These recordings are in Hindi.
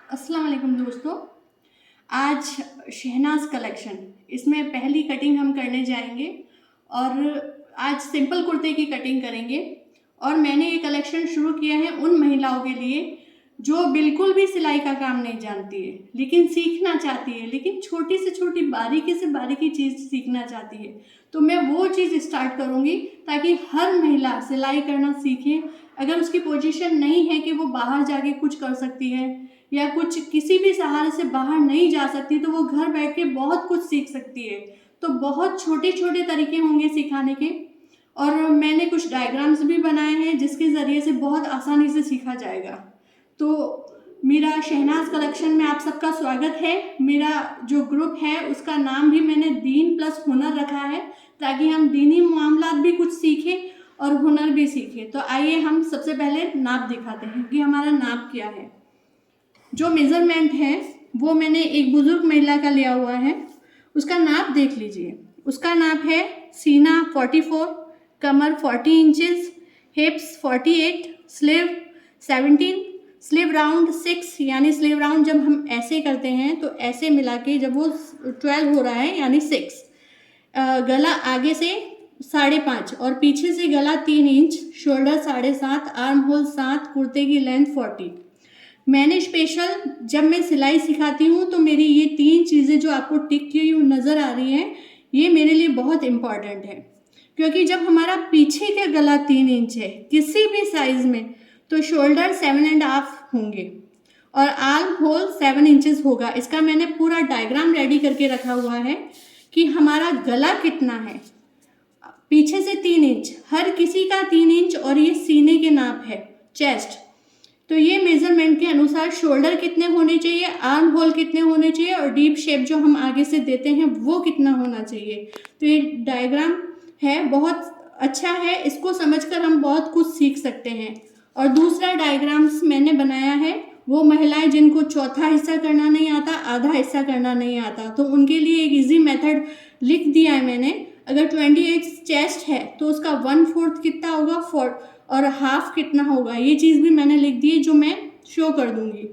अस्सलाम वालेकुम दोस्तों। आज शहनाज कलेक्शन, इसमें पहली कटिंग हम करने जाएंगे और आज सिंपल कुर्ते की कटिंग करेंगे। और मैंने ये कलेक्शन शुरू किया है उन महिलाओं के लिए जो बिल्कुल भी सिलाई का काम नहीं जानती है लेकिन सीखना चाहती है, लेकिन छोटी से छोटी बारीकी से बारीकी चीज़ सीखना चाहती है। तो मैं वो चीज़ स्टार्ट करूँगी ताकि हर महिला सिलाई करना सीखे। अगर उसकी पोजीशन नहीं है कि वो बाहर जाके कुछ कर सकती है या कुछ किसी भी सहारे से बाहर नहीं जा सकती, तो वो घर बैठ के बहुत कुछ सीख सकती है। तो बहुत छोटे छोटे तरीके होंगे सिखाने के, और मैंने कुछ डायग्राम्स भी बनाए हैं जिसके ज़रिए से बहुत आसानी से सीखा जाएगा। तो मेरा शहनाज कलेक्शन में आप सबका स्वागत है। मेरा जो ग्रुप है उसका नाम भी मैंने दीन प्लस हुनर रखा है, ताकि हम दीनी मामलात भी कुछ सीखें और हुनर भी सीखें। तो आइए हम सबसे पहले नाप दिखाते हैं कि हमारा नाप क्या है। जो मेज़रमेंट है वो मैंने एक बुज़ुर्ग महिला का लिया हुआ है, उसका नाप देख लीजिए। उसका नाप है सीना 44, कमर 40 इंचेस, हिप्स 48, स्लीव 17, स्लीव राउंड 6, यानी स्लीव राउंड जब हम ऐसे करते हैं तो ऐसे मिला के जब वो 12 हो रहा है यानी 6, गला आगे से 5.5 और पीछे से गला 3 इंच, शोल्डर 7.5, आर्म होल 7, कुर्ते की लेंथ 40। मैंने स्पेशल जब मैं सिलाई सिखाती हूँ तो मेरी ये 3 चीज़ें जो आपको टिक की हुई नज़र आ रही हैं, ये मेरे लिए बहुत इम्पॉर्टेंट है। क्योंकि जब हमारा पीछे का गला 3 इंच है किसी भी साइज़ में, तो शोल्डर 7.5 होंगे और आर्म होल 7 इंचेस होगा। इसका मैंने पूरा डायग्राम रेडी करके रखा हुआ है कि हमारा गला कितना है। पीछे से 3 इंच, हर किसी का 3 इंच, और ये सीने के नाप है, चेस्ट। तो ये मेजरमेंट के अनुसार शोल्डर कितने होने चाहिए, आर्म होल कितने होने चाहिए, और डीप शेप जो हम आगे से देते हैं वो कितना होना चाहिए। तो ये डायग्राम है, बहुत अच्छा है, इसको समझकर हम बहुत कुछ सीख सकते हैं। और दूसरा डायग्राम्स मैंने बनाया है वो महिलाएं जिनको चौथा हिस्सा करना नहीं आता, आधा हिस्सा करना नहीं आता, तो उनके लिए एक इजी मेथड लिख दिया है मैंने। अगर 28 चेस्ट है तो उसका 1/4 कितना होगा, 4, और हाफ कितना होगा, ये चीज़ भी मैंने लिख दी है जो मैं शो कर दूंगी।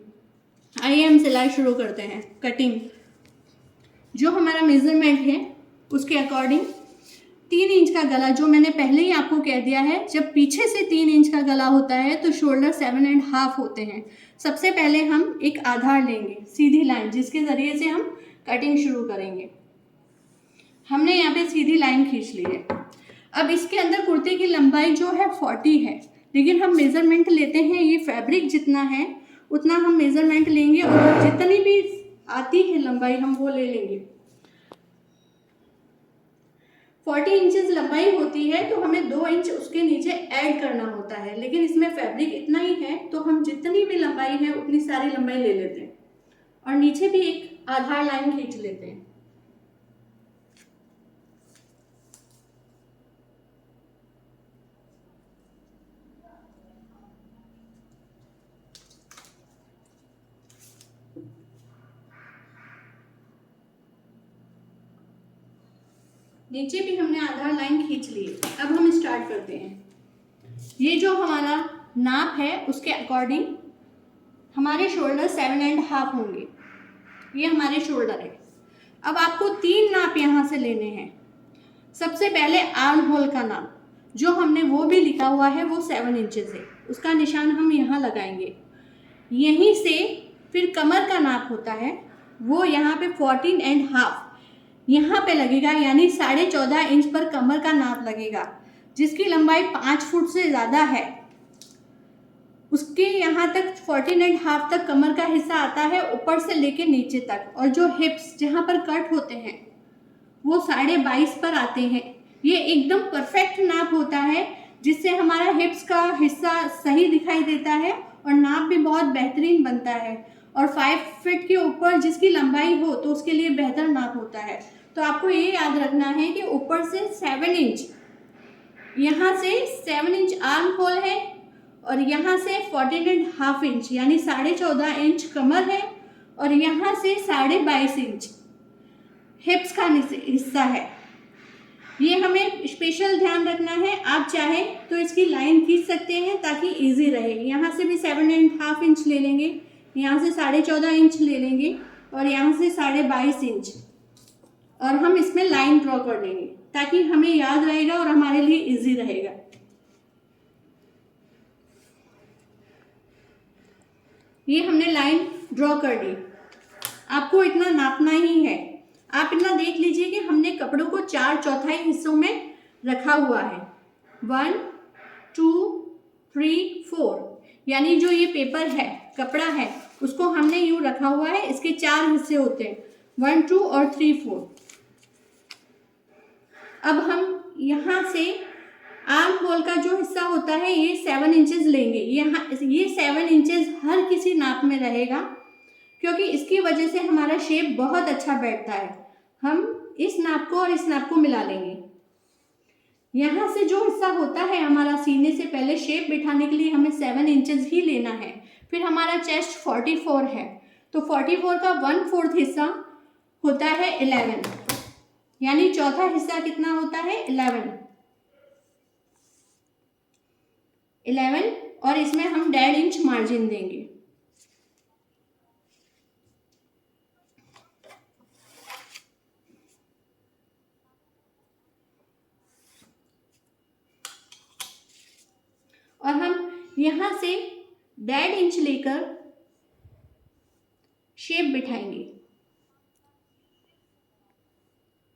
आइए हम सिलाई शुरू करते हैं। कटिंग, जो हमारा मेजरमेंट है उसके अकॉर्डिंग 3 इंच का गला, जो मैंने पहले ही आपको कह दिया है, जब पीछे से 3 इंच का गला होता है तो शोल्डर 7.5 होते हैं। सबसे पहले हम एक आधार लेंगे, सीधी लाइन, जिसके ज़रिए से हम कटिंग शुरू करेंगे। हमने यहाँ पे सीधी लाइन खींच ली है। अब इसके अंदर कुर्ते की लंबाई जो है 40 है, लेकिन हम मेज़रमेंट लेते हैं, ये फैब्रिक जितना है उतना हम मेज़रमेंट लेंगे और जितनी भी आती है लंबाई हम वो ले लेंगे। 40 इंचेस लंबाई होती है तो हमें 2 इंच उसके नीचे ऐड करना होता है, लेकिन इसमें फैब्रिक इतना ही है तो हम जितनी भी लंबाई है उतनी सारी लंबाई ले लेते हैं और नीचे भी एक आधार लाइन खींच लेते हैं। नीचे भी हमने आधार लाइन खींच ली। अब हम स्टार्ट करते हैं। ये जो हमारा नाप है उसके अकॉर्डिंग हमारे शोल्डर 7.5 होंगे, ये हमारे शोल्डर है। अब आपको 3 नाप यहाँ से लेने हैं। सबसे पहले आर्म होल का नाप जो हमने वो भी लिखा हुआ है वो 7 इंचेस है, उसका निशान हम यहाँ लगाएंगे। यहीं से फिर कमर का नाप होता है वो यहाँ पे 14.5 यहाँ पे लगेगा, यानी 14.5 इंच पर कमर का नाप लगेगा। जिसकी लंबाई 5 फुट से ज़्यादा है उसके यहाँ तक 14.5 तक कमर का हिस्सा आता है, ऊपर से लेके नीचे तक। और जो हिप्स जहाँ पर कट होते हैं वो 22.5 पर आते हैं। ये एकदम परफेक्ट नाप होता है जिससे हमारा हिप्स का हिस्सा सही दिखाई देता है और नाप भी बहुत बेहतरीन बनता है। और 5 फीट के ऊपर जिसकी लंबाई हो तो उसके लिए बेहतर नाप होता है। तो आपको ये याद रखना है कि ऊपर से 7 इंच, यहाँ से 7 इंच आर्म होल है और यहाँ से 14.5 इंच यानी 14.5 इंच कमर है और यहाँ से 22.5 इंच हिप्स का हिस्सा है। ये हमें स्पेशल ध्यान रखना है। आप चाहें तो इसकी लाइन खींच सकते हैं ताकि इजी रहे। यहाँ से भी 7.5 इंच ले लेंगे, यहाँ से 14.5 इंच ले लेंगे और यहाँ से 22.5 इंच, और हम इसमें लाइन ड्रॉ कर लेंगे ताकि हमें याद रहेगा और हमारे लिए इजी रहेगा। ये हमने लाइन ड्रॉ कर ली। आपको इतना नापना ही है। आप इतना देख लीजिए कि हमने कपड़ों को 4/4 हिस्सों में रखा हुआ है। 1 2 3 4, यानी जो ये पेपर है, कपड़ा है, उसको हमने यूं रखा हुआ है। इसके 4 हिस्से होते हैं, 1 2 और 3 4। अब हम यहाँ से आर्म होल का जो हिस्सा होता है ये 7 इंचेस लेंगे। ये 7 इंचेस हर किसी नाप में रहेगा, क्योंकि इसकी वजह से हमारा शेप बहुत अच्छा बैठता है। हम इस नाप को और इस नाप को मिला लेंगे। यहाँ से जो हिस्सा होता है हमारा सीने से पहले शेप बिठाने के लिए हमें 7 इंचेस ही लेना है। फिर हमारा चेस्ट 44 है, तो 44 का 1/4 हिस्सा होता है 11, यानी चौथा हिस्सा कितना होता है 11, और इसमें हम 1.5 इंच मार्जिन देंगे। और हम यहाँ से 1.5 इंच लेकर शेप बिठाएंगे।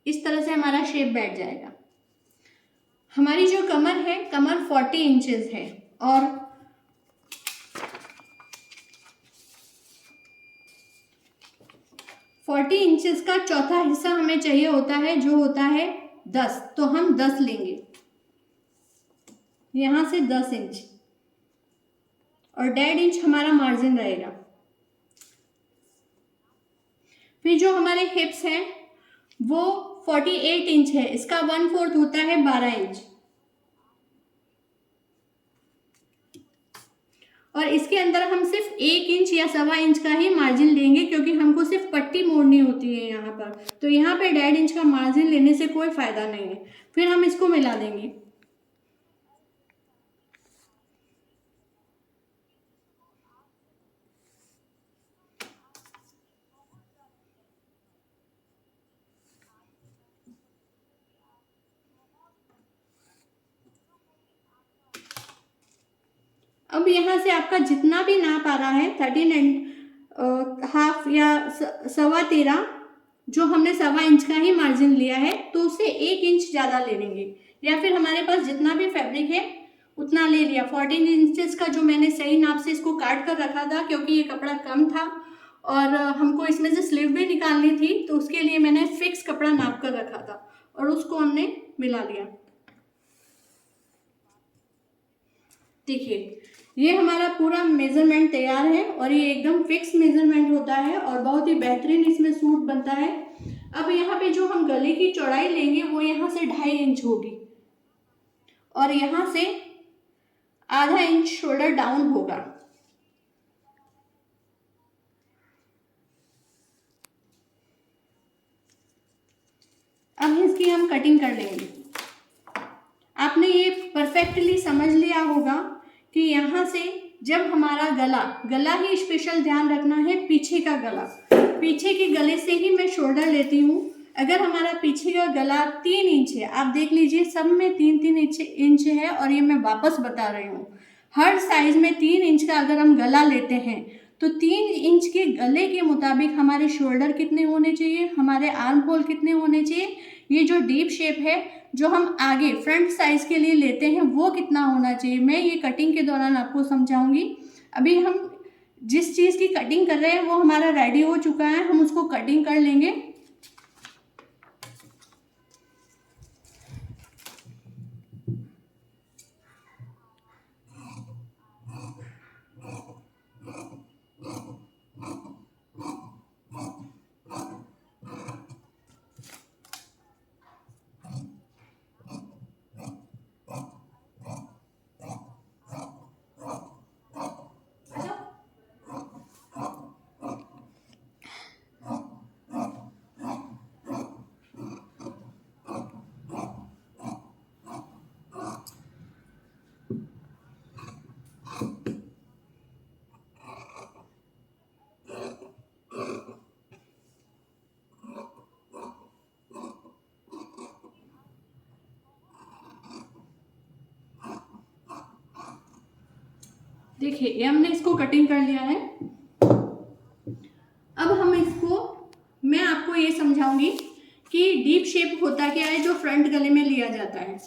इस तरह से हमारा शेप बैठ जाएगा। हमारी जो कमर है, कमर 40 इंचेस है, और 40 इंचेस का चौथा हिस्सा हमें चाहिए होता है, जो होता है 10। तो हम 10 लेंगे, यहाँ से 10 इंच, और 1.5 इंच हमारा मार्जिन रहेगा। फिर जो हमारे हिप्स हैं वो 48 इंच है, इसका 1/4 होता है 12 इंच, और इसके अंदर हम सिर्फ 1 इंच या 1.25 इंच का ही मार्जिन लेंगे, क्योंकि हमको सिर्फ पट्टी मोड़नी होती है यहाँ पर। तो यहाँ पे 1.5 इंच का मार्जिन लेने से कोई फायदा नहीं है। फिर हम इसको मिला देंगे। अब यहाँ से आपका जितना भी नाप आ रहा है 13.5 या 13.25, जो हमने 1.25 इंच का ही मार्जिन लिया है, तो उसे 1 इंच ज़्यादा ले लेंगे, या फिर हमारे पास जितना भी फैब्रिक है उतना ले लिया। 14 इंचेस का जो मैंने सही नाप से इसको काट कर रखा था, क्योंकि ये कपड़ा कम था और हमको इसमें से स्लीव भी निकालनी थी, तो उसके लिए मैंने फिक्स कपड़ा नाप कर रखा था और उसको हमने मिला लिया। देखिए, ये हमारा पूरा मेजरमेंट तैयार है, और ये एकदम फिक्स मेजरमेंट होता है और बहुत ही बेहतरीन इसमें सूट बनता है। अब यहाँ पे जो हम गले की चौड़ाई लेंगे वो यहाँ से 2.5 इंच होगी, और यहाँ से ½ इंच शोल्डर डाउन होगा। अब इसकी हम कटिंग कर लेंगे। आपने ये परफेक्टली समझ लिया होगा कि यहाँ से जब हमारा गला ही स्पेशल ध्यान रखना है, पीछे का गला, पीछे के गले से ही मैं शोल्डर लेती हूँ। अगर हमारा पीछे का गला 3 इंच है, आप देख लीजिए सब में 3-3 इंच है, और ये मैं वापस बता रही हूँ, हर साइज में 3 इंच का अगर हम गला लेते हैं तो 3 इंच के गले के मुताबिक हमारे शोल्डर कितने होने चाहिए, हमारे आर्म होल कितने होने चाहिए, ये जो डीप शेप है जो हम आगे फ्रंट साइज के लिए लेते हैं वो कितना होना चाहिए, मैं ये कटिंग के दौरान आपको समझाऊंगी। अभी हम जिस चीज़ की कटिंग कर रहे हैं वो हमारा रेडी हो चुका है, हम उसको कटिंग कर लेंगे। देखिए ये हमने इसको कटिंग कर लिया है। अब हम इसको, मैं आपको ये समझाऊंगी कि डीप शेप होता क्या है जो फ्रंट गले में लिया जाता है,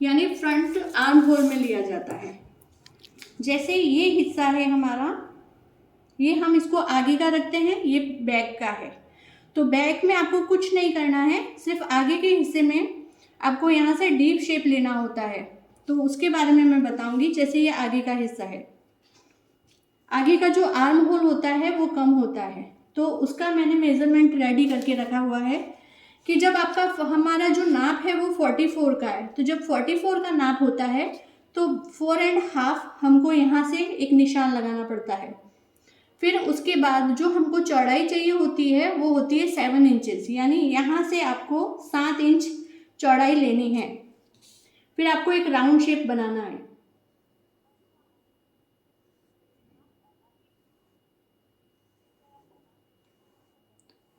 यानी फ्रंट आर्म होल में लिया जाता है। जैसे ये हिस्सा है हमारा, ये हम इसको आगे का रखते हैं, ये बैक का है। तो बैक में आपको कुछ नहीं करना है, सिर्फ आगे के हिस्से में आपको यहाँ से डीप शेप लेना होता है। तो उसके बारे में मैं बताऊंगी। जैसे ये आगे का हिस्सा है, आगे का जो आर्म होल होता है वो कम होता है, तो उसका मैंने मेजरमेंट रेडी करके रखा हुआ है कि जब आपका हमारा जो नाप है वो 44 का है, तो जब 44 का नाप होता है तो 4.5 हमको यहाँ से एक निशान लगाना पड़ता है। फिर उसके बाद जो हमको चौड़ाई चाहिए होती है वो होती है 7 इंचेस, यानी यहाँ से आपको 7 इंच चौड़ाई लेनी है। फिर आपको एक राउंड शेप बनाना है।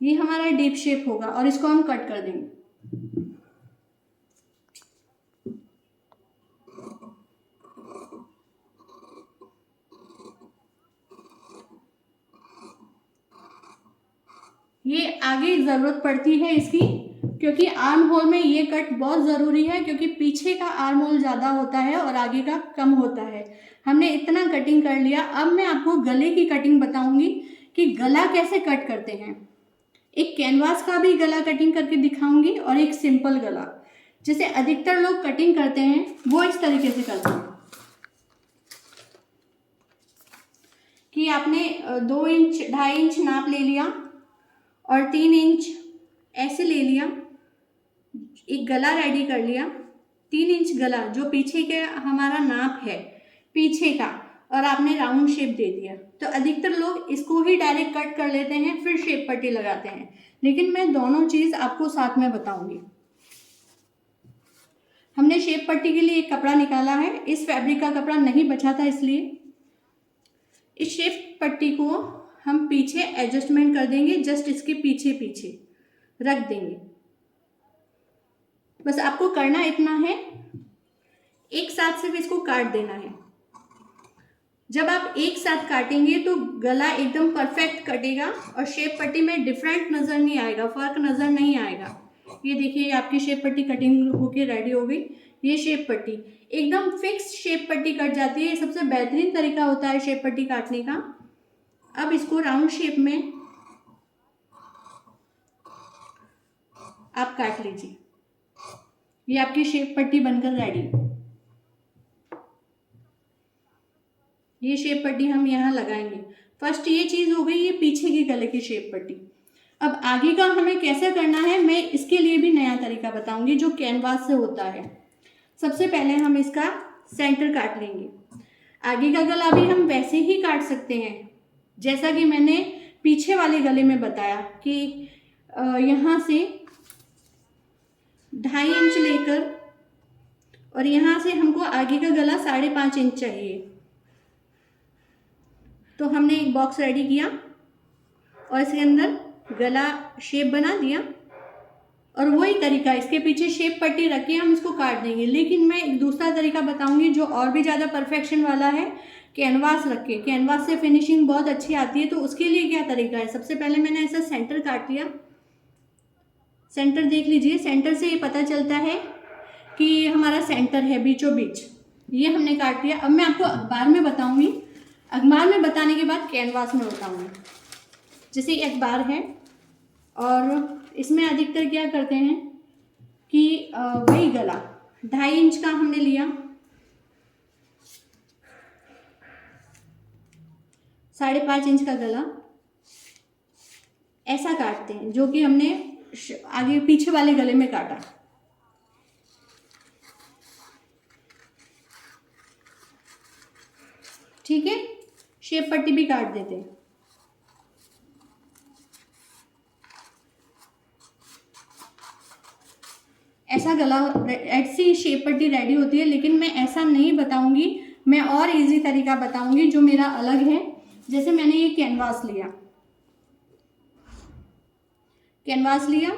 ये हमारा डीप शेप होगा और इसको हम कट कर देंगे। ये आगे ज़रूरत पड़ती है इसकी, क्योंकि आर्म होल में ये कट बहुत ज़रूरी है, क्योंकि पीछे का आर्म होल ज़्यादा होता है और आगे का कम होता है। हमने इतना कटिंग कर लिया। अब मैं आपको गले की कटिंग बताऊंगी कि गला कैसे कट करते हैं। एक कैनवास का भी गला कटिंग करके दिखाऊंगी और एक सिंपल गला। जैसे अधिकतर लोग कटिंग करते हैं वो इस तरीके से करते हैं कि आपने 2 इंच 2.5 इंच नाप ले लिया और 3 इंच ऐसे ले लिया, एक गला रेडी कर लिया। 3 इंच गला जो पीछे के हमारा नाप है पीछे का, और आपने राउंड शेप दे दिया। तो अधिकतर लोग इसको ही डायरेक्ट कट कर लेते हैं, फिर शेप पट्टी लगाते हैं, लेकिन मैं दोनों चीज़ आपको साथ में बताऊंगी। हमने शेप पट्टी के लिए एक कपड़ा निकाला है, इस फैब्रिक का कपड़ा नहीं बचा था, इसलिए इस शेप पट्टी को हम पीछे एडजस्टमेंट कर देंगे, जस्ट इसके पीछे पीछे रख देंगे। बस आपको करना इतना है, एक साथ सिर्फ इसको काट देना है। जब आप एक साथ काटेंगे तो गला एकदम परफेक्ट कटेगा और शेप पट्टी में डिफरेंट नज़र नहीं आएगा, फर्क नज़र नहीं आएगा। ये देखिए आपकी शेप पट्टी कटिंग होके रेडी हो गई। ये शेप पट्टी एकदम फिक्स शेप पट्टी कट जाती है। ये सबसे बेहतरीन तरीका होता है शेप पट्टी काटने का। अब इसको राउंड शेप में आप काट लीजिए। ये आपकी शेप पट्टी बनकर रेडी। ये शेप पट्टी हम यहाँ लगाएंगे। फर्स्ट ये चीज़ हो गई, ये पीछे की गले की शेप पट्टी। अब आगे का हमें कैसे करना है, मैं इसके लिए भी नया तरीका बताऊंगी जो कैनवास से होता है। सबसे पहले हम इसका सेंटर काट लेंगे। आगे का गला भी हम वैसे ही काट सकते हैं जैसा कि मैंने पीछे वाले गले में बताया कि यहाँ से 2.5 इंच लेकर और यहाँ से हमको आगे का गला 5.5 इंच चाहिए। तो हमने एक बॉक्स रेडी किया और इसके अंदर गला शेप बना दिया और वही तरीका इसके पीछे शेप पट्टी रख के हम इसको काट देंगे। लेकिन मैं एक दूसरा तरीका बताऊंगी जो और भी ज़्यादा परफेक्शन वाला है, कैनवास रख के। कैनवास से फिनिशिंग बहुत अच्छी आती है। तो उसके लिए क्या तरीका है, सबसे पहले मैंने ऐसा सेंटर काट लिया। सेंटर देख लीजिए, सेंटर से ये पता चलता है कि हमारा सेंटर है बीचों बीच। ये हमने काट लिया। अब मैं आपको अखबार में बताऊंगी, अखबार में बताने के बाद कैनवास में बताऊंगी। जैसे ये अखबार है और इसमें अधिकतर क्या करते हैं कि वही गला 2.5 इंच का हमने लिया, 5.5 इंच का गला ऐसा काटते हैं, जो कि हमने आगे पीछे वाले गले में काटा। ठीक है, शेप पट्टी भी काट देते हैं। ऐसा गला, ऐसी शेप पट्टी रेडी होती है। लेकिन मैं ऐसा नहीं बताऊंगी, मैं और इजी तरीका बताऊंगी जो मेरा अलग है। जैसे मैंने ये कैनवास लिया, कैनवास लिया,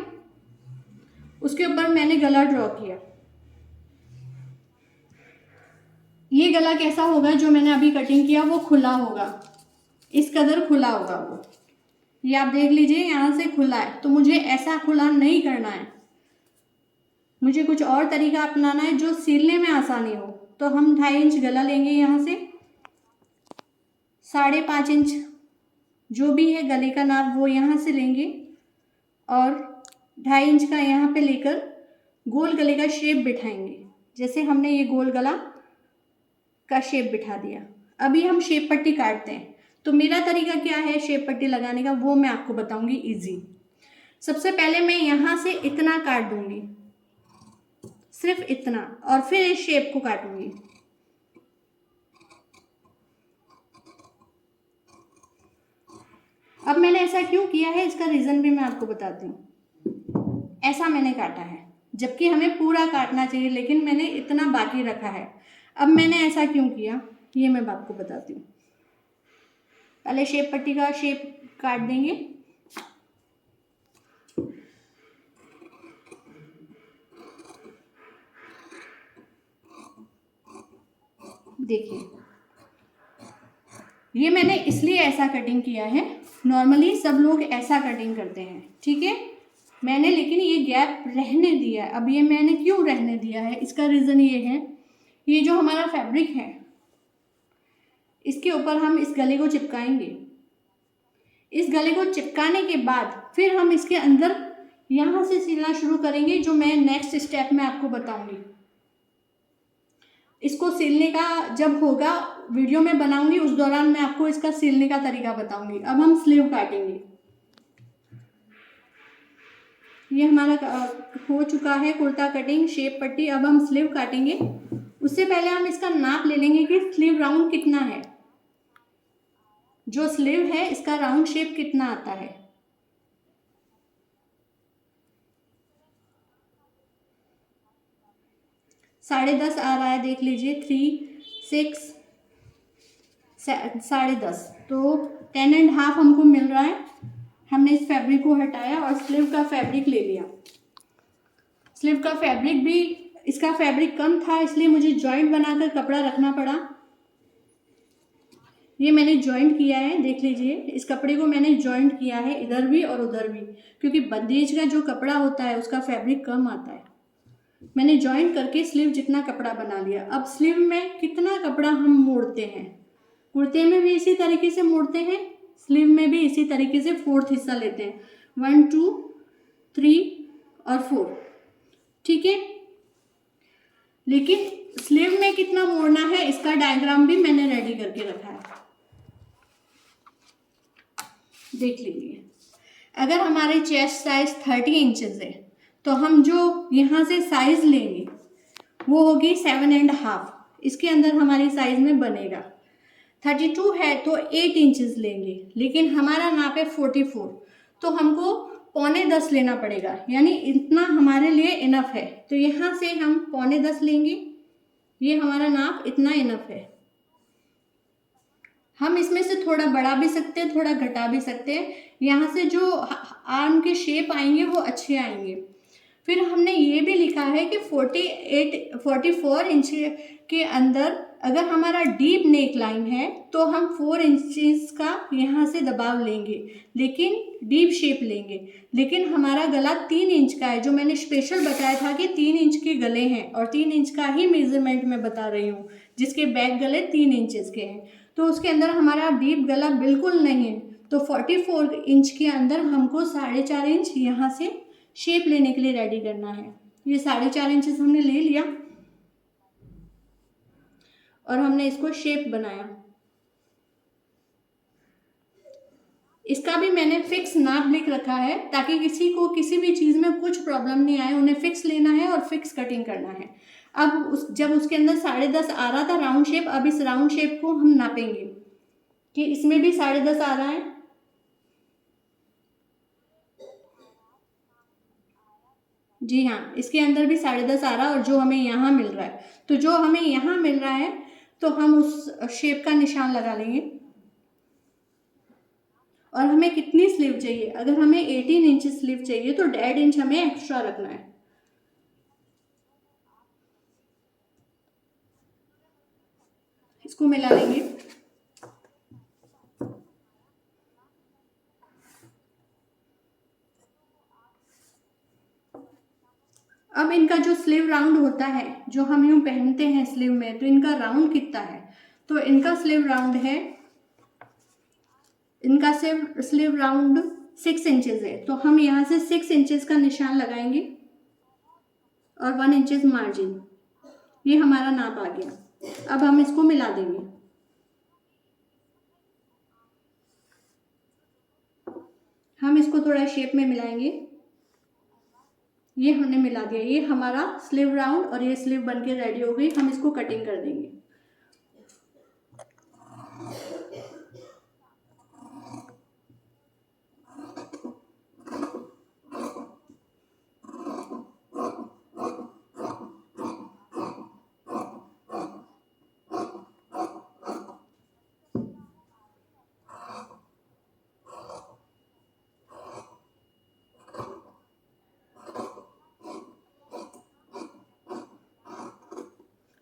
उसके ऊपर मैंने गला ड्रॉ किया। ये गला कैसा होगा जो मैंने अभी कटिंग किया, वो खुला होगा, इस कदर खुला होगा वो। ये आप देख लीजिए यहाँ से खुला है, तो मुझे ऐसा खुला नहीं करना है, मुझे कुछ और तरीका अपनाना है जो सिलने में आसानी हो। तो हम 2.5 इंच गला लेंगे, यहाँ से 5.5 इंच जो भी है गले का नाप वो यहाँ से लेंगे, और 2.5 इंच का यहाँ पे लेकर गोल गले का शेप बिठाएंगे। जैसे हमने ये गोल गला का शेप बिठा दिया, अभी हम शेप पट्टी काटते हैं। तो मेरा तरीका क्या है शेप पट्टी लगाने का, वो मैं आपको बताऊंगी इजी। सबसे पहले मैं यहाँ से इतना काट दूंगी, सिर्फ इतना, और फिर इस शेप को काटूंगी। अब मैंने ऐसा क्यों किया है, इसका रीज़न भी मैं आपको बताती हूँ। ऐसा मैंने काटा है, जबकि हमें पूरा काटना चाहिए, लेकिन मैंने इतना बाकी रखा है। अब मैंने ऐसा क्यों किया, ये मैं आपको बताती हूँ। पहले शेप पट्टी का शेप काट देंगे। देखिए, ये मैंने इसलिए ऐसा कटिंग किया है, नॉर्मली सब लोग ऐसा कटिंग करते हैं, ठीक है। मैंने लेकिन ये गैप रहने दिया है। अब ये मैंने क्यों रहने दिया है, इसका रीज़न ये है, ये जो हमारा फैब्रिक है इसके ऊपर हम इस गले को चिपकाएंगे। इस गले को चिपकाने के बाद फिर हम इसके अंदर यहाँ से सिलना शुरू करेंगे, जो मैं नेक्स्ट स्टेप में आपको बताऊंगी। इसको सिलने का जब होगा वीडियो में बनाऊंगी, उस दौरान मैं आपको इसका सिलने का तरीका बताऊंगी। अब हम स्लीव काटेंगे। ये हमारा हो चुका है कुर्ता कटिंग, शेप पट्टी। अब हम स्लीव काटेंगे। उससे पहले हम इसका नाप ले लेंगे कि स्लीव राउंड कितना है, जो स्लीव है इसका राउंड शेप कितना आता है। साढ़े 10 आ रहा है, देख लीजिए, 3, 6, 10.5, तो 10.5 हमको मिल रहा है। हमने इस फैब्रिक को हटाया और स्लीव का फैब्रिक ले लिया। स्लीव का फैब्रिक भी, इसका फैब्रिक कम था इसलिए मुझे जॉइंट बनाकर कपड़ा रखना पड़ा। ये मैंने जॉइंट किया है, देख लीजिए, इस कपड़े को मैंने जॉइंट किया है इधर भी और उधर भी, क्योंकि बंदेज का जो कपड़ा होता है उसका फैब्रिक कम आता है। मैंने जॉइंट करके स्लीव जितना कपड़ा बना लिया। अब स्लीव में कितना कपड़ा हम मोड़ते हैं, कुर्ते में भी इसी तरीके से मोड़ते हैं, स्लीव में भी इसी तरीके से 4th हिस्सा लेते हैं, 1, 2, 3 और 4, ठीक है। लेकिन स्लीव में कितना मोड़ना है इसका डायग्राम भी मैंने रेडी करके रखा है, देख लीजिए। अगर हमारे चेस्ट साइज 30 इंचेस है तो हम जो यहाँ से साइज लेंगे वो होगी 7.5, इसके अंदर हमारी साइज में बनेगा। 32 है तो 8 इंचेस लेंगे, लेकिन हमारा नाप है 44, तो हमको 9.25 लेना पड़ेगा, यानी इतना हमारे लिए इनफ है। तो यहाँ से हम 9.25 लेंगे, ये हमारा नाप इतना इनफ है। हम इसमें से थोड़ा बढ़ा भी सकते हैं, थोड़ा घटा भी सकते हैं। यहाँ से जो आर्म के शेप आएंगे वो अच्छे आएंगे। फिर हमने ये भी लिखा है कि 44 इंच के अंदर अगर हमारा डीप नेक लाइन है तो हम 4 इंचेस का यहाँ से दबाव लेंगे, लेकिन डीप शेप लेंगे। लेकिन हमारा गला 3 इंच का है, जो मैंने स्पेशल बताया था कि 3 इंच के गले हैं, और 3 इंच का ही मेजरमेंट मैं बता रही हूँ, जिसके बैक गले 3 इंचेस के हैं। तो उसके अंदर हमारा डीप गला बिल्कुल नहीं है, तो 44 इंच के अंदर हमको 4.5 इंच यहाँ से शेप लेने के लिए रेडी करना है। ये 4.5 इंचेस हमने ले लिया और हमने इसको शेप बनाया। इसका भी मैंने फिक्स नाप लिख रखा है, ताकि किसी को किसी भी चीज़ में कुछ प्रॉब्लम नहीं आए। उन्हें फिक्स लेना है और फिक्स कटिंग करना है। अब जब उसके अंदर 10.5 आ रहा था राउंड शेप, अब इस राउंड शेप को हम नापेंगे कि इसमें भी 10.5 आ रहा है। जी हाँ, इसके अंदर भी 10.5 आ रहा है, और जो हमें यहाँ मिल रहा है, तो जो हमें यहाँ मिल रहा है तो हम उस शेप का निशान लगा लेंगे। और हमें कितनी स्लीव चाहिए, अगर हमें 18 इंच स्लीव चाहिए तो 1.5 इंच हमें एक्स्ट्रा रखना है। इसको मिला लेंगे। अब इनका जो स्लीव राउंड होता है, जो हम यूँ पहनते हैं स्लीव में, तो इनका राउंड कितना है? तो इनका स्लीव राउंड है, इनका स्लीव राउंड 6 इंचेस है। तो हम यहाँ से 6 इंचेस का निशान लगाएंगे और 1 इंचेस मार्जिन, ये हमारा नाप आ गया। अब हम इसको मिला देंगे। हम इसको थोड़ा शेप में मिलाएंगे। ये हमने मिला दिया, ये हमारा स्लीव राउंड और ये स्लीव बन के रेडी हो गई। हम इसको कटिंग कर देंगे।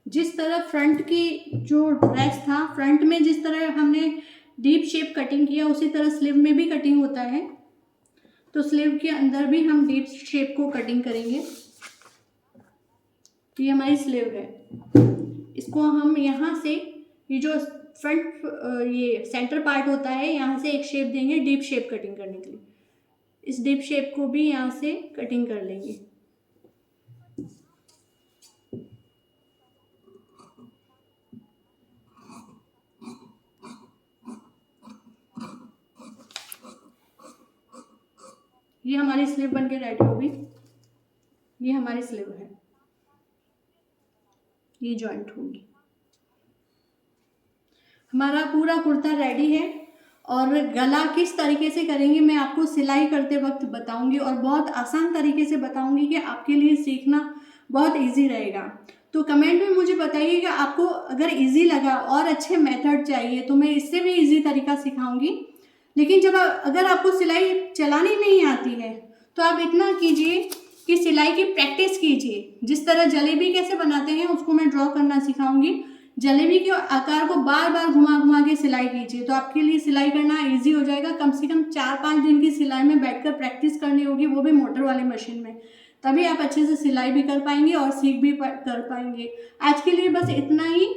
जिस तरह फ्रंट की जो ड्रेस था, फ्रंट में जिस तरह हमने डीप शेप कटिंग किया, उसी तरह स्लीव में भी कटिंग होता है। तो स्लीव के अंदर भी हम डीप शेप को कटिंग करेंगे। तो ये हमारी स्लीव है। इसको हम यहाँ से, ये जो फ्रंट ये सेंटर पार्ट होता है, यहाँ से एक शेप देंगे डीप शेप कटिंग करने के लिए। इस डीप शेप को भी यहाँ से कटिंग कर लेंगे। ये हमारी स्लीव बन के रेडी होगी। ये हमारी स्लीव है, ये जॉइंट होगी। हमारा पूरा कुर्ता रेडी है। और गला किस तरीके से करेंगे मैं आपको सिलाई करते वक्त बताऊंगी, और बहुत आसान तरीके से बताऊंगी कि आपके लिए सीखना बहुत इजी रहेगा। तो कमेंट में मुझे बताइए कि आपको अगर इजी लगा और अच्छे मेथड चाहिए तो मैं इससे भी इजी तरीका सिखाऊंगी। लेकिन जब अगर आपको सिलाई चलानी नहीं आती है तो आप इतना कीजिए कि सिलाई की प्रैक्टिस कीजिए। जिस तरह जलेबी कैसे बनाते हैं उसको मैं ड्रॉ करना सिखाऊंगी। जलेबी के आकार को बार बार घुमा घुमा के सिलाई कीजिए, तो आपके लिए सिलाई करना इजी हो जाएगा। कम से कम 4-5 दिन की सिलाई में बैठकर प्रैक्टिस करनी होगी, वो भी मोटर वाली मशीन में। तभी आप अच्छे से सिलाई भी कर पाएंगे और सीख भी कर पाएंगे। आज के लिए बस इतना ही।